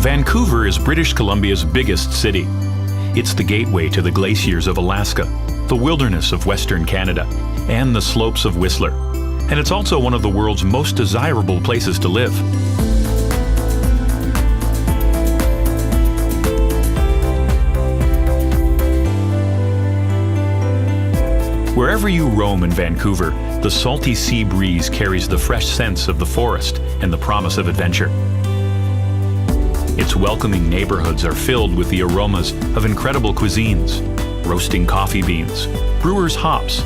Vancouver is British Columbia's biggest city. It's the gateway to the glaciers of Alaska, the wilderness of Western Canada, and the slopes of Whistler. And it's also one of the world's most desirable places to live. Wherever you roam in Vancouver, the salty sea breeze carries the fresh scents of the forest and the promise of adventure. Its welcoming neighborhoods are filled with the aromas of incredible cuisines, roasting coffee beans, brewers' hops,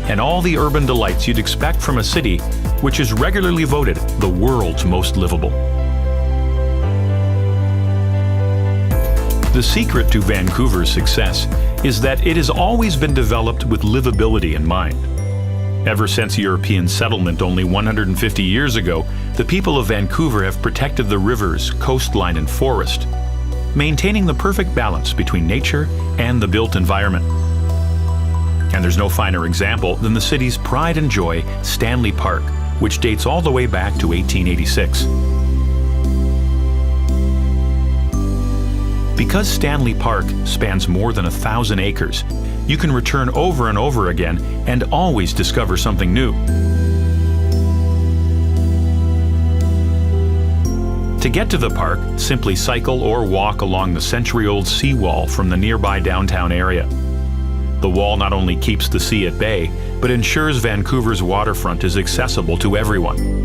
and all the urban delights you'd expect from a city which is regularly voted the world's most livable. The secret to Vancouver's success is that it has always been developed with livability in mind. Ever since European settlement only 150 years ago, the people of Vancouver have protected the rivers, coastline, and forest, maintaining the perfect balance between nature and the built environment. And there's no finer example than the city's pride and joy, Stanley Park, which dates all the way back to 1886. Because Stanley Park spans more than 1,000 acres, you can return over and over again and always discover something new. To get to the park, simply cycle or walk along the century-old seawall from the nearby downtown area. The wall not only keeps the sea at bay, but ensures Vancouver's waterfront is accessible to everyone.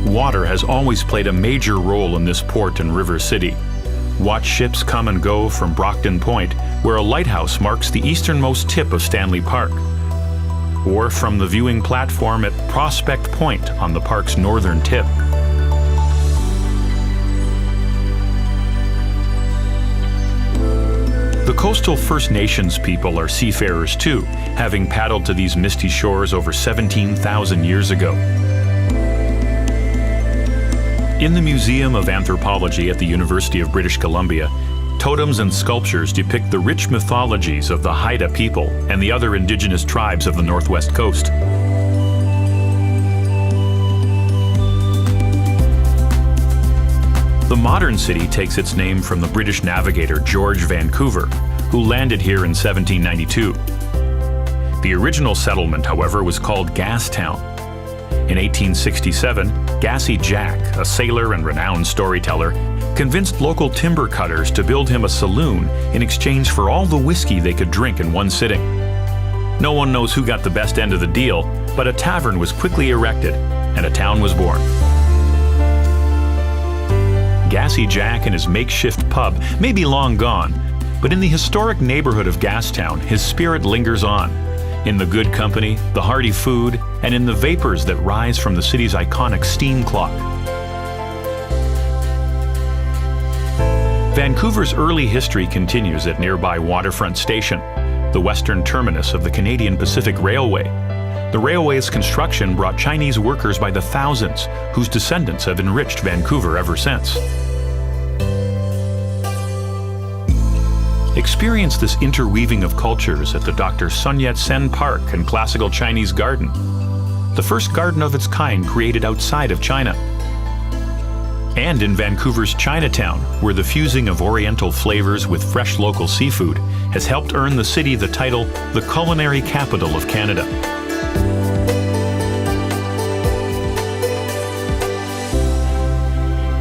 Water has always played a major role in this port and river city. Watch ships come and go from Brockton Point, where a lighthouse marks the easternmost tip of Stanley Park, or from the viewing platform at Prospect Point on the park's northern tip. The coastal First Nations people are seafarers too, having paddled to these misty shores over 17,000 years ago. In the Museum of Anthropology at the University of British Columbia, totems and sculptures depict the rich mythologies of the Haida people and the other indigenous tribes of the Northwest Coast. The modern city takes its name from the British navigator George Vancouver, who landed here in 1792. The original settlement, however, was called Gastown. In 1867, Gassy Jack, a sailor and renowned storyteller, convinced local timber cutters to build him a saloon in exchange for all the whiskey they could drink in one sitting. No one knows who got the best end of the deal, but a tavern was quickly erected and a town was born. Gassy Jack and his makeshift pub may be long gone, but in the historic neighborhood of Gastown, his spirit lingers on, in the good company, the hearty food, and in the vapors that rise from the city's iconic steam clock. Vancouver's early history continues at nearby Waterfront Station, the western terminus of the Canadien Pacifique Railway. The railway's construction brought Chinese workers by the thousands, whose descendants have enriched Vancouver ever since. Experience this interweaving of cultures at the Dr. Sun Yat-Sen Park and Classical Chinese Garden, the first garden of its kind created outside of China. And in Vancouver's Chinatown, where the fusing of Oriental flavors with fresh local seafood has helped earn the city the title, the culinary capital of Canada.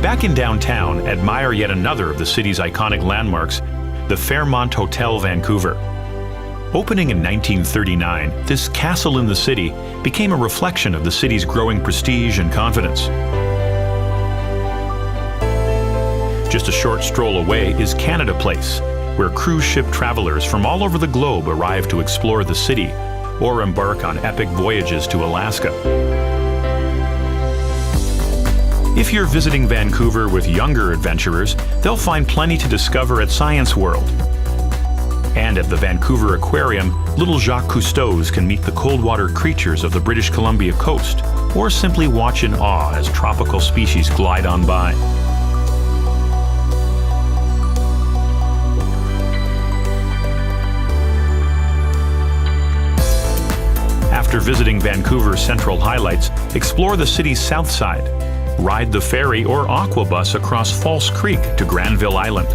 Back in downtown, admire yet another of the city's iconic landmarks, the Fairmont Hotel Vancouver. Opening in 1939, this castle in the city became a reflection of the city's growing prestige and confidence. Just a short stroll away is Canada Place, where cruise ship travelers from all over the globe arrive to explore the city or embark on epic voyages to Alaska. If you're visiting Vancouver with younger adventurers, they'll find plenty to discover at Science World. And at the Vancouver Aquarium, little Jacques Cousteaus can meet the cold water creatures of the British Columbia coast, or simply watch in awe as tropical species glide on by. After visiting Vancouver's central highlights, explore the city's south side. Ride the ferry or aqua bus across False Creek to Granville Island.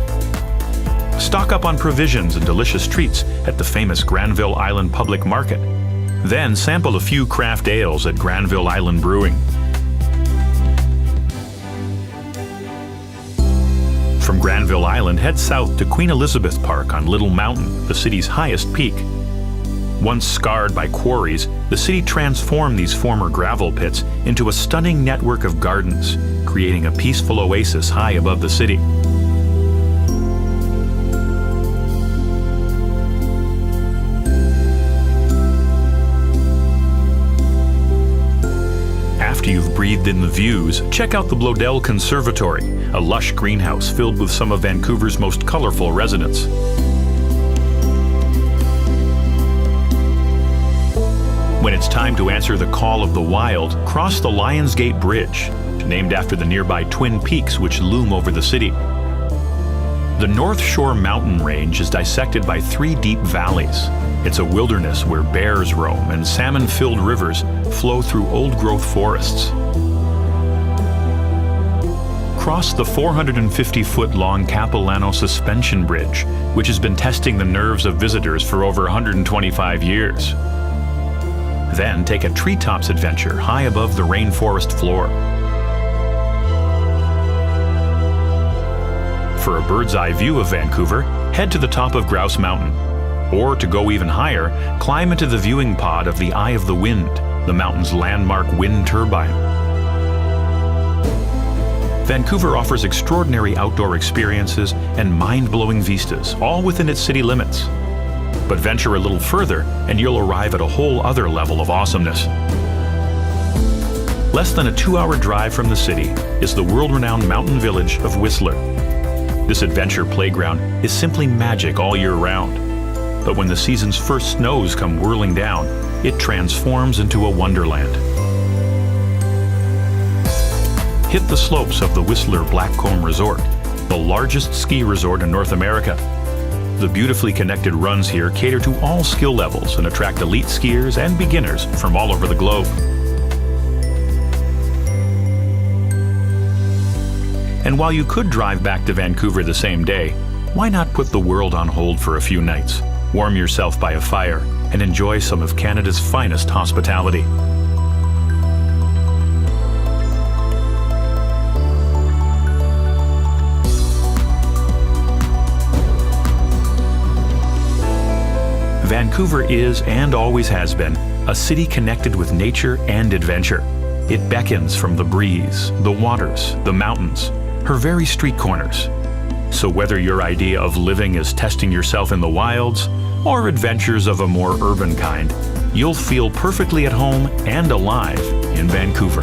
Stock up on provisions and delicious treats at the famous Granville Island Public Market. Then sample a few craft ales at Granville Island Brewing. From Granville Island, head south to Queen Elizabeth Park on Little Mountain, the city's highest peak. Once scarred by quarries, the city transformed these former gravel pits into a stunning network of gardens, creating a peaceful oasis high above the city. After you've breathed in the views, check out the Bloedel Conservatory, a lush greenhouse filled with some of Vancouver's most colorful residents. When it's time to answer the call of the wild, cross the Lionsgate Bridge, named after the nearby Twin Peaks which loom over the city. The North Shore mountain range is dissected by 3 deep valleys. It's a wilderness where bears roam and salmon-filled rivers flow through old-growth forests. Cross the 450-foot-long Capilano Suspension Bridge, which has been testing the nerves of visitors for over 125 years. Then take a treetops adventure high above the rainforest floor. For a bird's-eye view of Vancouver, head to the top of Grouse Mountain. Or, to go even higher, climb into the viewing pod of the Eye of the Wind, the mountain's landmark wind turbine. Vancouver offers extraordinary outdoor experiences and mind-blowing vistas, all within its city limits. But venture a little further, and you'll arrive at a whole other level of awesomeness. Less than a 2-hour drive from the city is the world-renowned mountain village of Whistler. This adventure playground is simply magic all year round. But when the season's first snows come whirling down, it transforms into a wonderland. Hit the slopes of the Whistler Blackcomb Resort, the largest ski resort in North America. The beautifully connected runs here cater to all skill levels and attract elite skiers and beginners from all over the globe. And while you could drive back to Vancouver the same day, why not put the world on hold for a few nights, warm yourself by a fire, and enjoy some of Canada's finest hospitality? Vancouver is, and always has been, a city connected with nature and adventure. It beckons from the breeze, the waters, the mountains, her very street corners. So whether your idea of living is testing yourself in the wilds, or adventures of a more urban kind, you'll feel perfectly at home and alive in Vancouver.